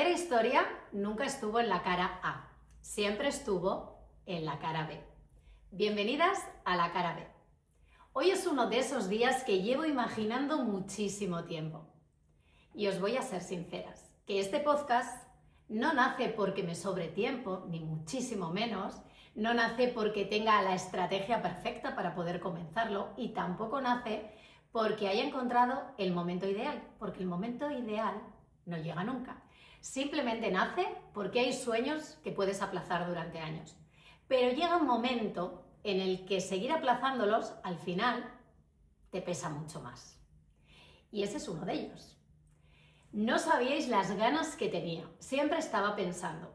verdadera historia nunca estuvo en la cara A, siempre estuvo en la cara B. Bienvenidas a la cara B. Hoy es uno de esos días que llevo imaginando muchísimo tiempo. Y os voy a ser sinceras, que este podcast no nace porque me sobre tiempo, ni muchísimo menos, no nace porque tenga la estrategia perfecta para poder comenzarlo y tampoco nace porque haya encontrado el momento ideal, porque el momento ideal no llega nunca. Simplemente nace porque hay sueños que puedes aplazar durante años. Pero llega un momento en el que seguir aplazándolos, al final, te pesa mucho más. Y ese es uno de ellos. No sabíais las ganas que tenía. Siempre estaba pensando,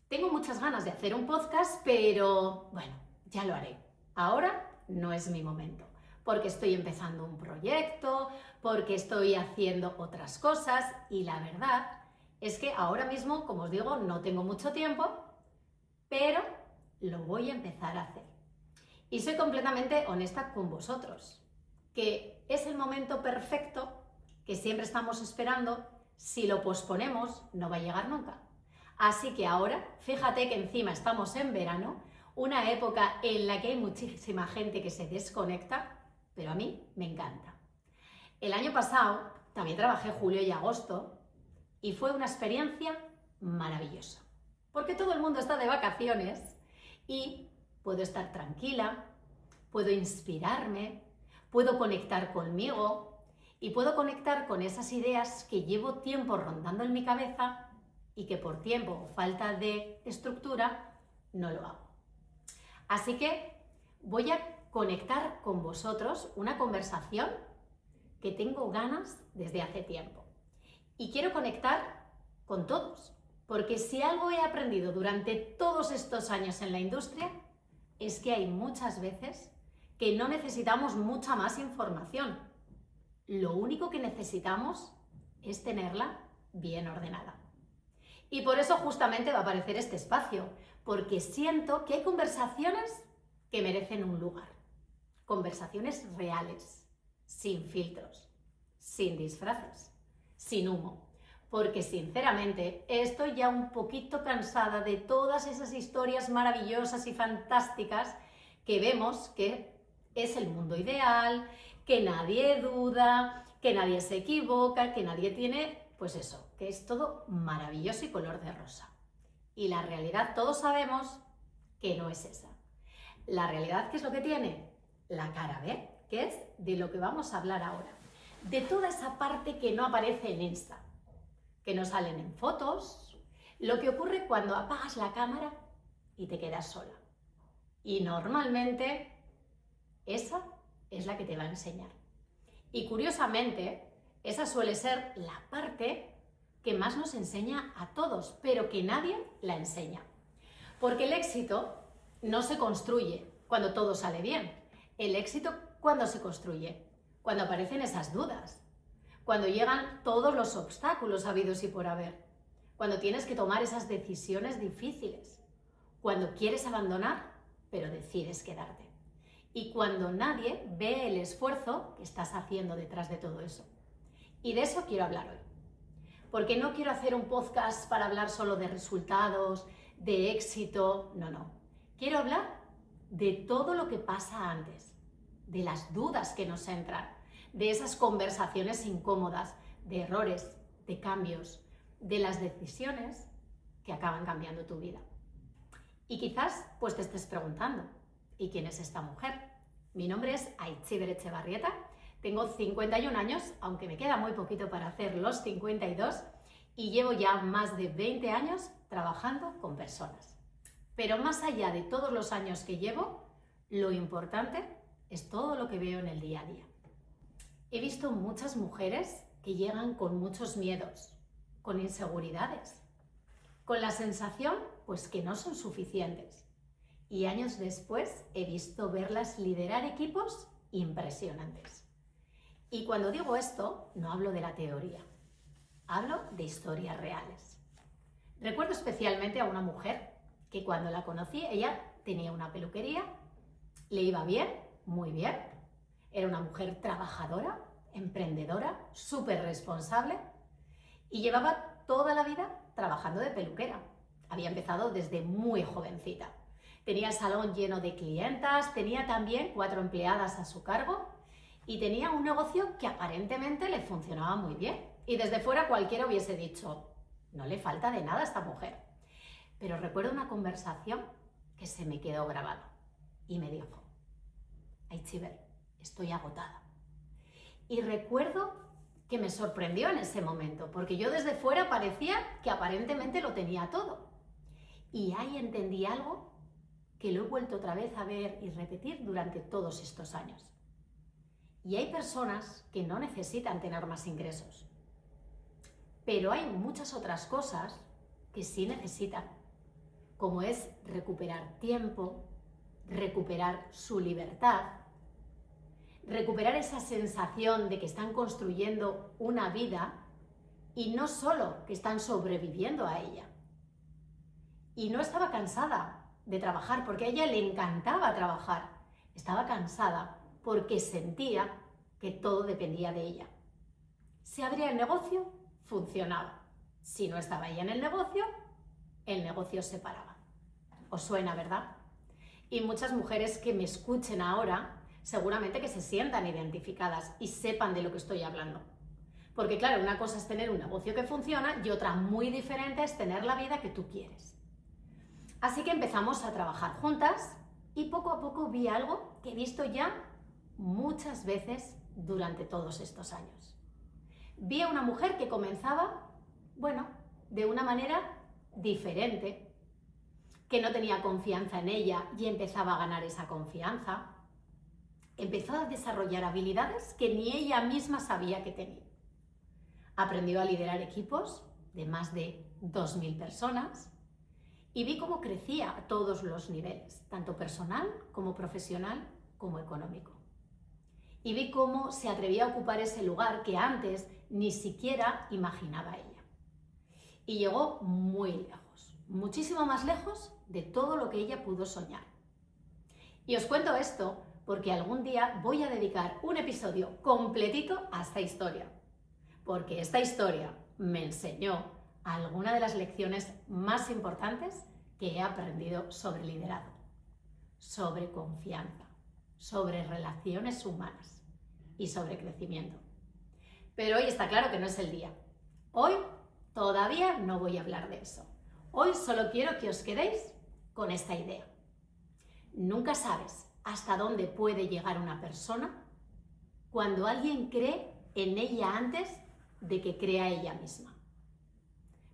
tengo muchas ganas de hacer un podcast, pero bueno, ya lo haré. Ahora no es mi momento, porque estoy empezando un proyecto, porque estoy haciendo otras cosas y la verdad es que ahora mismo, como os digo, no tengo mucho tiempo, pero lo voy a empezar a hacer. Y soy completamente honesta con vosotros, que es el momento perfecto que siempre estamos esperando. Si lo posponemos, no va a llegar nunca. Así que ahora, fíjate que encima estamos en verano, una época en la que hay muchísima gente que se desconecta, pero a mí me encanta. El año pasado también trabajé julio y agosto y fue una experiencia maravillosa, porque todo el mundo está de vacaciones y puedo estar tranquila, puedo inspirarme, puedo conectar conmigo y puedo conectar con esas ideas que llevo tiempo rondando en mi cabeza y que por tiempo o falta de estructura no lo hago. Así que voy a conectar con vosotros una conversación que tengo ganas desde hace tiempo. Y quiero conectar con todos, porque si algo he aprendido durante todos estos años en la industria es que hay muchas veces que no necesitamos mucha más información. Lo único que necesitamos es tenerla bien ordenada. Y por eso justamente va a aparecer este espacio, porque siento que hay conversaciones que merecen un lugar. Conversaciones reales, sin filtros, sin disfraces, sin humo. Porque sinceramente estoy ya un poquito cansada de todas esas historias maravillosas y fantásticas que vemos que es el mundo ideal, que nadie duda, que nadie se equivoca, que nadie tiene, pues eso, que es todo maravilloso y color de rosa. Y la realidad todos sabemos que no es esa. La realidad, ¿qué es lo que tiene? La cara B, que es de lo que vamos a hablar ahora. De toda esa parte que no aparece en Insta, que no salen en fotos, lo que ocurre cuando apagas la cámara y te quedas sola. Y normalmente esa es la que te va a enseñar. Y curiosamente, esa suele ser la parte que más nos enseña a todos, pero que nadie la enseña. Porque el éxito no se construye cuando todo sale bien. El éxito, ¿cuándo se construye? Cuando aparecen esas dudas, cuando llegan todos los obstáculos habidos y por haber, cuando tienes que tomar esas decisiones difíciles, cuando quieres abandonar, pero decides quedarte. Y cuando nadie ve el esfuerzo que estás haciendo detrás de todo eso. Y de eso quiero hablar hoy. Porque no quiero hacer un podcast para hablar solo de resultados, de éxito, no. Quiero hablar de todo lo que pasa antes, de las dudas que nos entran, de esas conversaciones incómodas, de errores, de cambios, de las decisiones que acaban cambiando tu vida. Y quizás pues te estés preguntando, ¿y quién es esta mujer? Mi nombre es Aitziber Etxebarrieta, tengo 51 años, aunque me queda muy poquito para hacer los 52, y llevo ya más de 20 años trabajando con personas. Pero más allá de todos los años que llevo, lo importante es todo lo que veo en el día a día. He visto muchas mujeres que llegan con muchos miedos, con inseguridades, con la sensación pues que no son suficientes. Y años después he visto verlas liderar equipos impresionantes. Y cuando digo esto, no hablo de la teoría, hablo de historias reales. Recuerdo especialmente a una mujer que cuando la conocí, ella tenía una peluquería, le iba bien, muy bien, era una mujer trabajadora, emprendedora, súper responsable y llevaba toda la vida trabajando de peluquera. Había empezado desde muy jovencita. Tenía el salón lleno de clientas, tenía también 4 empleadas a su cargo y tenía un negocio que aparentemente le funcionaba muy bien. Y desde fuera cualquiera hubiese dicho, no le falta de nada a esta mujer. Pero recuerdo una conversación que se me quedó grabada y me dijo, Aitziber, estoy agotada. Y recuerdo que me sorprendió en ese momento, porque yo desde fuera parecía que aparentemente lo tenía todo. Y ahí entendí algo que lo he vuelto otra vez a ver y repetir durante todos estos años. Y hay personas que no necesitan tener más ingresos, pero hay muchas otras cosas que sí necesitan, como es recuperar tiempo, recuperar su libertad, recuperar esa sensación de que están construyendo una vida y no solo que están sobreviviendo a ella. Y no estaba cansada de trabajar porque a ella le encantaba trabajar. Estaba cansada porque sentía que todo dependía de ella. Si abría el negocio, funcionaba. Si no estaba ella en el negocio se paraba. ¿Os suena, verdad? Y muchas mujeres que me escuchen ahora seguramente que se sientan identificadas y sepan de lo que estoy hablando. Porque claro, una cosa es tener un negocio que funciona y otra muy diferente es tener la vida que tú quieres. Así que empezamos a trabajar juntas y poco a poco vi algo que he visto ya muchas veces durante todos estos años. Vi a una mujer que comenzaba, de una manera diferente, que no tenía confianza en ella y empezaba a ganar esa confianza. Empezó a desarrollar habilidades que ni ella misma sabía que tenía. Aprendió a liderar equipos de más de 2.000 personas y vi cómo crecía a todos los niveles, tanto personal como profesional como económico. Y vi cómo se atrevía a ocupar ese lugar que antes ni siquiera imaginaba ella. Y llegó muy lejos, muchísimo más lejos de todo lo que ella pudo soñar. Y os cuento esto porque algún día voy a dedicar un episodio completito a esta historia, porque esta historia me enseñó algunas de las lecciones más importantes que he aprendido sobre liderazgo, sobre confianza, sobre relaciones humanas y sobre crecimiento. Pero hoy está claro que no es el día. Hoy todavía no voy a hablar de eso. Hoy solo quiero que os quedéis con esta idea. Nunca sabes hasta dónde puede llegar una persona cuando alguien cree en ella antes de que crea ella misma.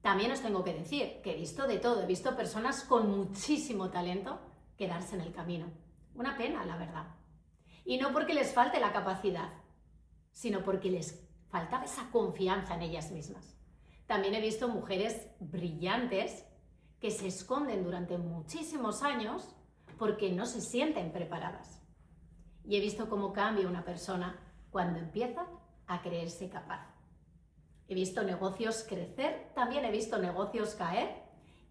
También os tengo que decir que he visto de todo, he visto personas con muchísimo talento quedarse en el camino. Una pena, la verdad. Y no porque les falte la capacidad, sino porque les faltaba esa confianza en ellas mismas. También he visto mujeres brillantes que se esconden durante muchísimos años porque no se sienten preparadas. Y he visto cómo cambia una persona cuando empieza a creerse capaz. He visto negocios crecer, también he visto negocios caer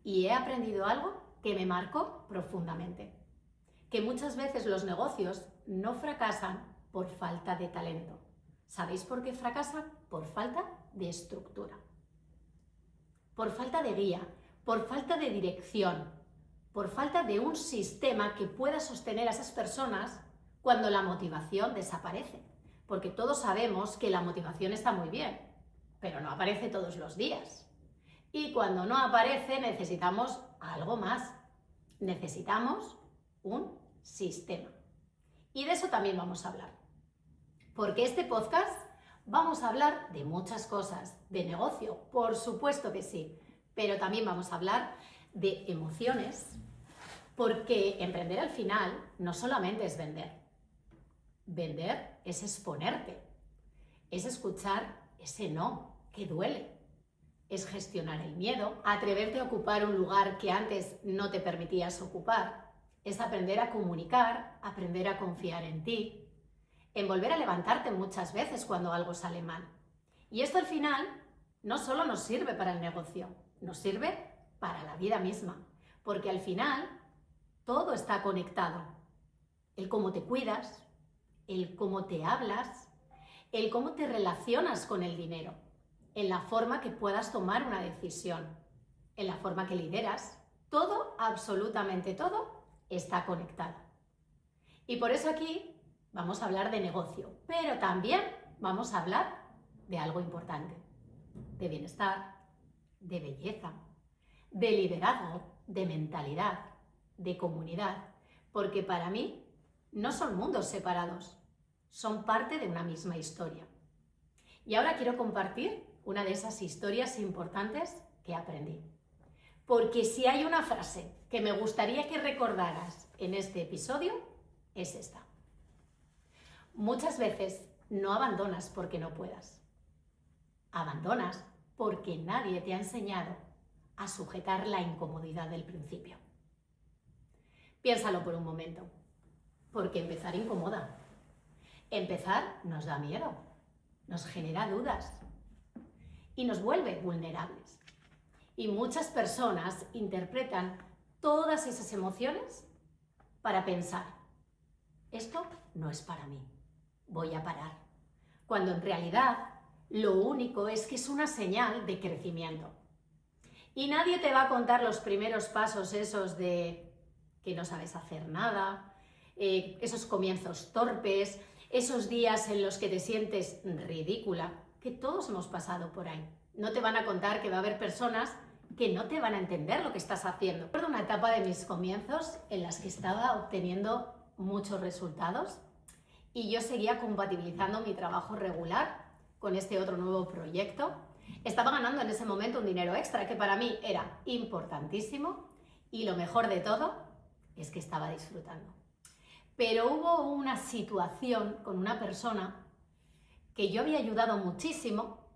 y he aprendido algo que me marcó profundamente. Que muchas veces los negocios no fracasan por falta de talento. ¿Sabéis por qué fracasan? Por falta de estructura. Por falta de guía, por falta de dirección, por falta de un sistema que pueda sostener a esas personas cuando la motivación desaparece. Porque todos sabemos que la motivación está muy bien, pero no aparece todos los días. Y cuando no aparece necesitamos algo más. Necesitamos un sistema. Y de eso también vamos a hablar. Porque este podcast vamos a hablar de muchas cosas, de negocio, por supuesto que sí, pero también vamos a hablar de emociones, porque emprender al final no solamente es vender. Vender es exponerte, es escuchar ese no que duele, es gestionar el miedo, atreverte a ocupar un lugar que antes no te permitías ocupar, es aprender a comunicar, aprender a confiar en ti, en volver a levantarte muchas veces cuando algo sale mal. Y esto al final no solo nos sirve para el negocio, nos sirve para la vida misma, porque al final todo está conectado. El cómo te cuidas, el cómo te hablas, el cómo te relacionas con el dinero. en la forma que puedas tomar una decisión, en la forma que lideras. Todo, absolutamente todo, está conectado. Y por eso aquí vamos a hablar de negocio, pero también vamos a hablar de algo importante, de bienestar, de belleza, de liderazgo, de mentalidad, de comunidad, porque para mí no son mundos separados, son parte de una misma historia. Y ahora quiero compartir una de esas historias importantes que aprendí. Porque si hay una frase que me gustaría que recordaras en este episodio, es esta. Muchas veces no abandonas porque no puedas. Abandonas porque nadie te ha enseñado a sujetar la incomodidad del principio. Piénsalo por un momento, porque empezar incomoda. Empezar nos da miedo, nos genera dudas y nos vuelve vulnerables. Y muchas personas interpretan todas esas emociones para pensar, esto no es para mí, voy a parar. Cuando en realidad lo único es que es una señal de crecimiento. Y nadie te va a contar los primeros pasos esos de que no sabes hacer nada, esos comienzos torpes, esos días en los que te sientes ridícula, que todos hemos pasado por ahí. No te van a contar que va a haber personas que no te van a entender lo que estás haciendo. Recuerdo una etapa de mis comienzos en las que estaba obteniendo muchos resultados y yo seguía compatibilizando mi trabajo regular con este otro nuevo proyecto. Estaba ganando en ese momento un dinero extra que para mí era importantísimo y lo mejor de todo es que estaba disfrutando. Pero hubo una situación con una persona que yo había ayudado muchísimo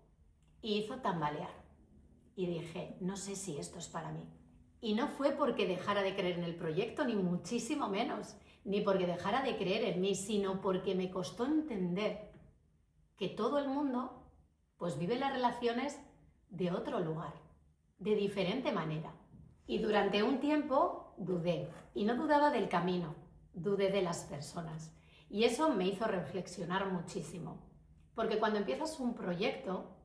y hizo tambalear. Y dije, no sé si esto es para mí. Y no fue porque dejara de creer en el proyecto, ni muchísimo menos, ni porque dejara de creer en mí, sino porque me costó entender que todo el mundo pues vive las relaciones de otro lugar, de diferente manera. Y durante un tiempo dudé, y no dudaba del camino, dudé de las personas. Y eso me hizo reflexionar muchísimo. Porque cuando empiezas un proyecto,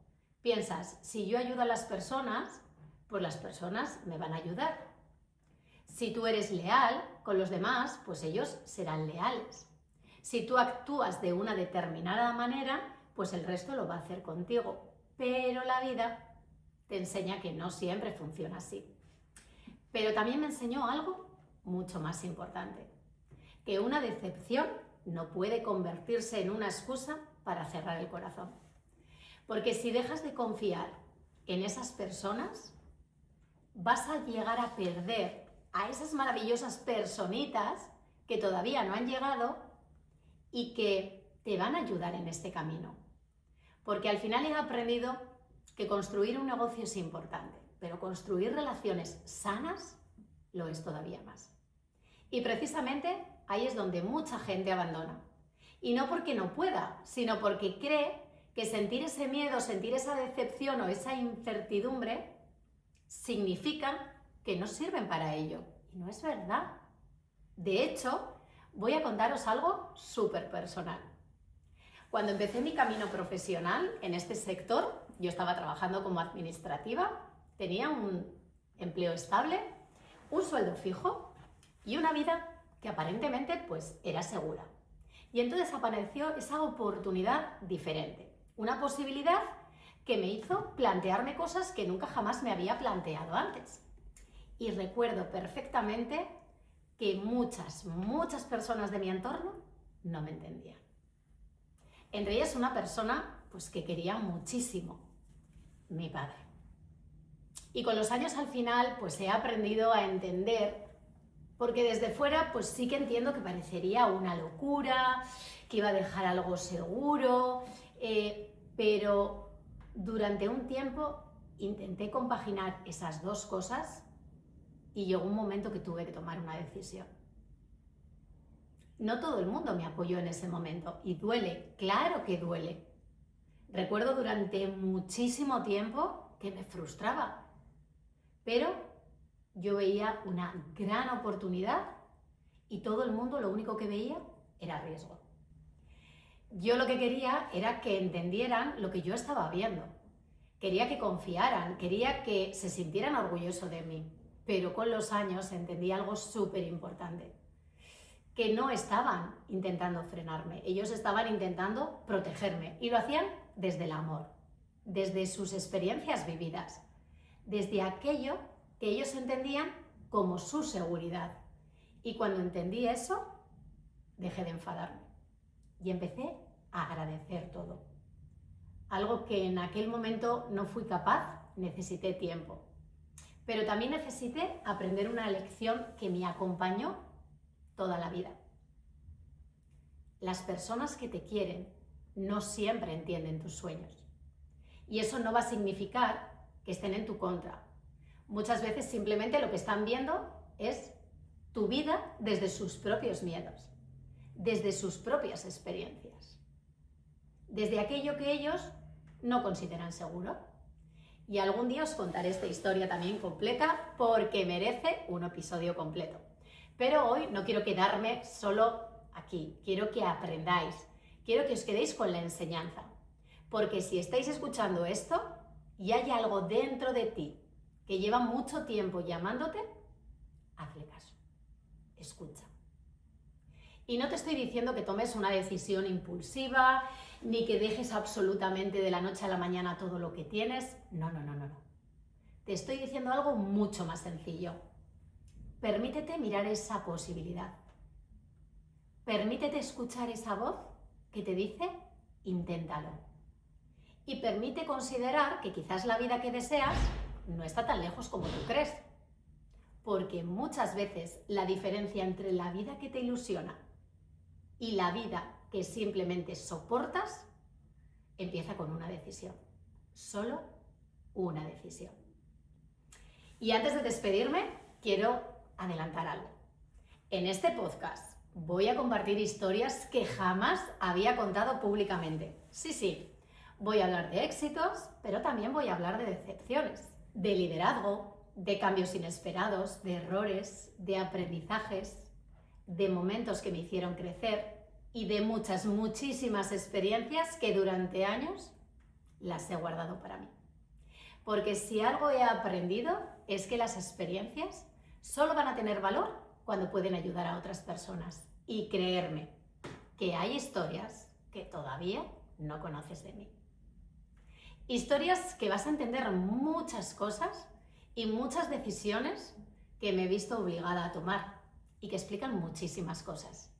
piensas, si yo ayudo a las personas, pues las personas me van a ayudar. Si tú eres leal con los demás, pues ellos serán leales. Si tú actúas de una determinada manera, pues el resto lo va a hacer contigo. Pero la vida te enseña que no siempre funciona así. Pero también me enseñó algo mucho más importante, que una decepción no puede convertirse en una excusa para cerrar el corazón. Porque si dejas de confiar en esas personas, vas a llegar a perder a esas maravillosas personitas que todavía no han llegado y que te van a ayudar en este camino. Porque al final he aprendido que construir un negocio es importante, pero construir relaciones sanas lo es todavía más. Y precisamente ahí es donde mucha gente abandona. Y no porque no pueda, sino porque cree que sentir ese miedo, sentir esa decepción o esa incertidumbre significa que no sirven para ello. Y no es verdad. De hecho, voy a contaros algo súper personal. Cuando empecé mi camino profesional en este sector, yo estaba trabajando como administrativa, tenía un empleo estable, un sueldo fijo y una vida que aparentemente pues era segura. Y entonces apareció esa oportunidad diferente, una posibilidad que me hizo plantearme cosas que nunca jamás me había planteado antes. Y recuerdo perfectamente que muchas personas de mi entorno no me entendían. Entre ellas una persona pues, que quería muchísimo, mi padre. Y con los años al final pues he aprendido a entender, porque desde fuera pues sí que entiendo que parecería una locura, que iba a dejar algo seguro, pero durante un tiempo intenté compaginar esas dos cosas y llegó un momento que tuve que tomar una decisión. No todo el mundo me apoyó en ese momento y duele, claro que duele. Recuerdo durante muchísimo tiempo que me frustraba, pero yo veía una gran oportunidad y todo el mundo lo único que veía era riesgo. Yo lo que quería era que entendieran lo que yo estaba viendo, Quería que confiaran, quería que se sintieran orgullosos de mí. Pero con los años entendí algo súper importante, que no estaban intentando frenarme, ellos estaban intentando protegerme y lo hacían desde el amor, desde sus experiencias vividas, desde aquello que ellos entendían como su seguridad. Y cuando entendí eso, dejé de enfadarme y empecé a agradecer todo. Algo que en aquel momento no fui capaz, necesité tiempo. Pero también necesité aprender una lección que me acompañó toda la vida. Las personas que te quieren no siempre entienden tus sueños. Y eso no va a significar que estén en tu contra. Muchas veces simplemente lo que están viendo es tu vida desde sus propios miedos, desde sus propias experiencias, desde aquello que ellos no consideran seguro. Y algún día os contaré esta historia también completa porque merece un episodio completo. Pero hoy no quiero quedarme solo aquí, quiero que aprendáis, quiero que os quedéis con la enseñanza. Porque si estáis escuchando esto y hay algo dentro de ti que lleva mucho tiempo llamándote, hazle caso, escucha. Y no te estoy diciendo que tomes una decisión impulsiva, ni que dejes absolutamente de la noche a la mañana todo lo que tienes. No. Te estoy diciendo algo mucho más sencillo. Permítete mirar esa posibilidad. Permítete escuchar esa voz que te dice, inténtalo. Y permite considerar que quizás la vida que deseas no está tan lejos como tú crees. Porque muchas veces la diferencia entre la vida que te ilusiona y la vida que simplemente soportas empieza con una decisión. Solo una decisión. Y antes de despedirme, quiero adelantar algo. En este podcast voy a compartir historias que jamás había contado públicamente. Sí, voy a hablar de éxitos, pero también voy a hablar de decepciones, de liderazgo, de cambios inesperados, de errores, de aprendizajes, de momentos que me hicieron crecer y de muchísimas experiencias que durante años las he guardado para mí. Porque si algo he aprendido es que las experiencias solo van a tener valor cuando pueden ayudar a otras personas. Y creerme que hay historias que todavía no conoces de mí. Historias que vas a entender muchas cosas y muchas decisiones que me he visto obligada a tomar y que explican muchísimas cosas.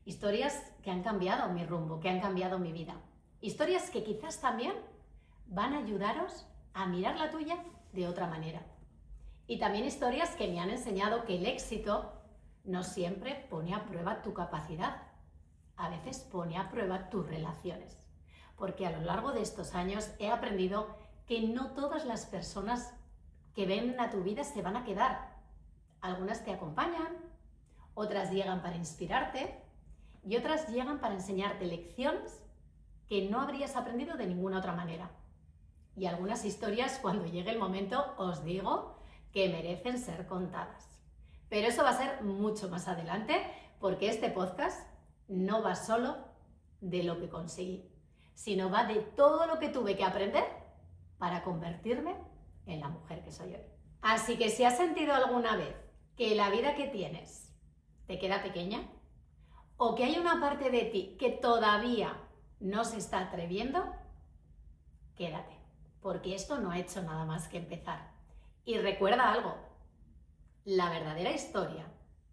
Historias que han cambiado mi rumbo, que han cambiado mi vida. Historias que quizás también van a ayudaros a mirar la tuya de otra manera. Y también historias que me han enseñado que el éxito no siempre pone a prueba tu capacidad. A veces pone a prueba tus relaciones. Porque a lo largo de estos años he aprendido que no todas las personas que ven a tu vida se van a quedar. Algunas te acompañan, otras llegan para inspirarte y otras llegan para enseñarte lecciones que no habrías aprendido de ninguna otra manera. Y algunas historias, cuando llegue el momento, os digo que merecen ser contadas. Pero eso va a ser mucho más adelante, porque este podcast no va solo de lo que conseguí, sino va de todo lo que tuve que aprender para convertirme en la mujer que soy hoy. Así que si has sentido alguna vez que la vida que tienes te queda pequeña, o que hay una parte de ti que todavía no se está atreviendo, quédate, porque esto no ha hecho nada más que empezar. Y recuerda algo, la verdadera historia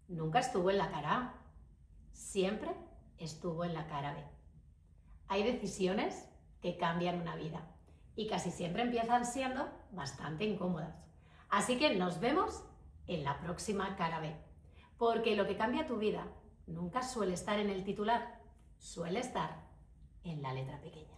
nunca estuvo en la cara A, siempre estuvo en la cara B. Hay decisiones que cambian una vida y casi siempre empiezan siendo bastante incómodas. Así que nos vemos en la próxima cara B, porque lo que cambia tu vida nunca suele estar en el titular, suele estar en la letra pequeña.